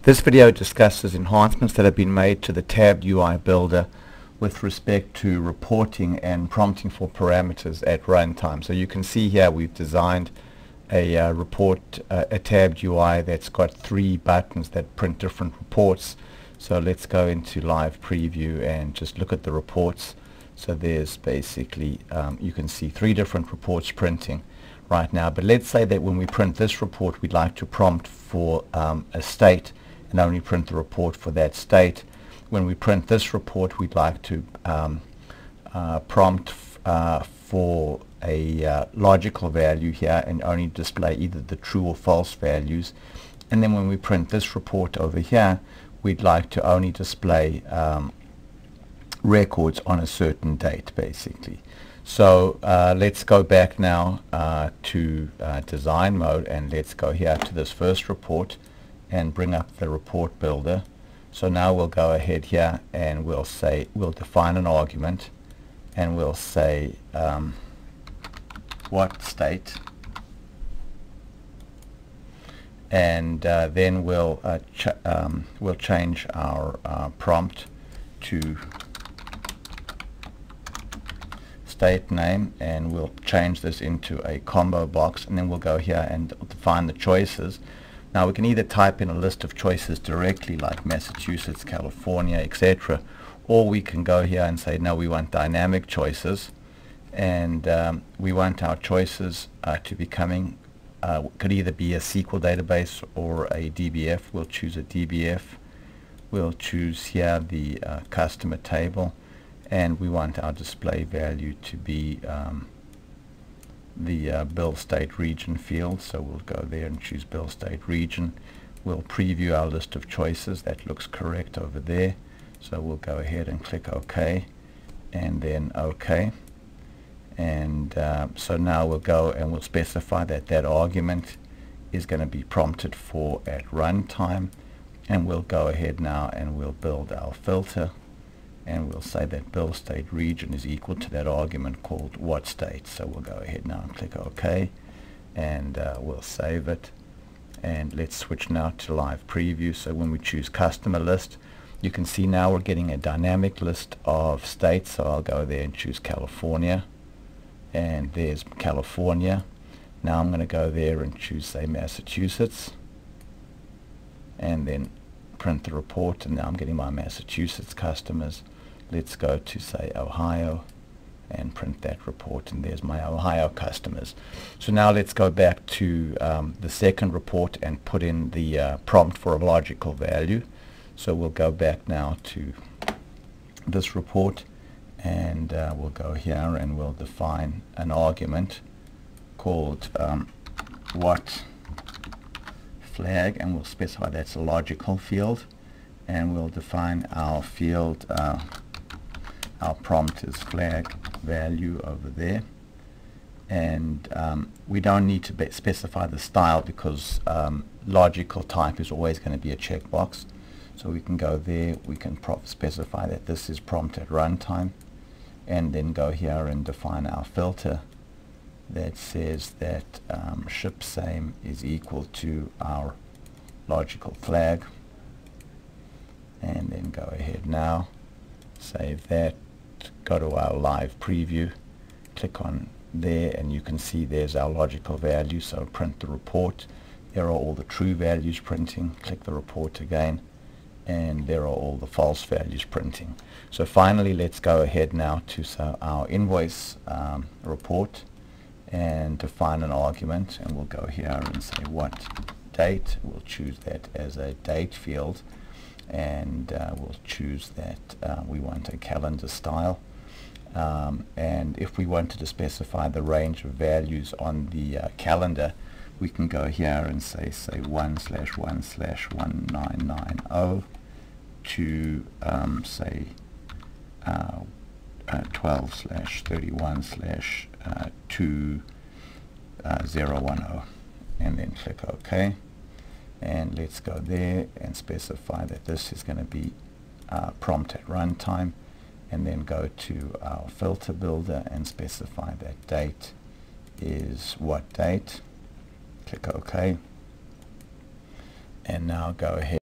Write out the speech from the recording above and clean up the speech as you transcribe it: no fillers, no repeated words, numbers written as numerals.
This video discusses enhancements that have been made to the tabbed UI builder with respect to reporting and prompting for parameters at runtime. So you can see here we've designed a a tabbed UI that's got 3 buttons that print different reports. So let's go into live preview and just look at the reports. So there's basically you can see 3 different reports printing right now, but let's say that when we print this report we'd like to prompt for a state and only print the report for that state. When we print this report we'd like to prompt for a logical value here and only display either the true or false values. And then when we print this report over here we'd like to only display records on a certain date basically. So let's go back now to design mode, and let's go here to this first report and bring up the report builder. So now we'll go ahead here and we'll define an argument, and we'll say what state, and then we'll change our prompt to state name, and we'll change this into a combo box, and then we'll go here and define the choices. Now we can either type in a list of choices directly like Massachusetts, California, etc., or we can go here and say no, we want dynamic choices, and we want our choices to be coming could either be a SQL database or a DBF. We'll choose a DBF. We'll choose here the customer table, and we want our display value to be the bill state region field. So we'll go there and choose bill state region. We'll preview our list of choices. That looks correct over there, so we'll go ahead and click OK and then OK. And so now we'll go and we'll specify that that argument is going to be prompted for at runtime, and we'll go ahead now and we'll build our filter, and we'll say that bill state region is equal to that argument called what state. So we'll go ahead now and click OK, and we'll save it, and let's switch now to live preview. So when we choose customer list, you can see now we're getting a dynamic list of states. So I'll go there and choose California, and there's California. Now I'm going to go there and choose, say, Massachusetts, and then print the report, and now I'm getting my Massachusetts customers. Let's go to, say, Ohio and print that report, and there's my Ohio customers. So now let's go back to the second report and put in the prompt for a logical value. So we'll go back now to this report, and we'll go here and we'll define an argument called what flag, and we'll specify that's a logical field, and we'll define our field, our prompt is flag value over there, and we don't need to specify the style because logical type is always going to be a checkbox. So we can go there, we can specify that this is prompt at runtime, and then go here and define our filter that says that ship same is equal to our logical flag, and then go ahead now, save that, go to our live preview, click on there, and you can see there's our logical value. So print the report. There are all the true values printing. Click the report again, and there are all the false values printing. So finally let's go ahead now to our invoice report and define an argument, and we'll go here and say what date. We'll choose that as a date field, and we'll choose that we want a calendar style, and if we wanted to specify the range of values on the calendar, we can go here and say 1/1/1990 to say 12/31/2010, and then click OK, and let's go there and specify that this is going to be prompt at runtime, and then go to our filter builder and specify that date is what date. Click OK, and now go ahead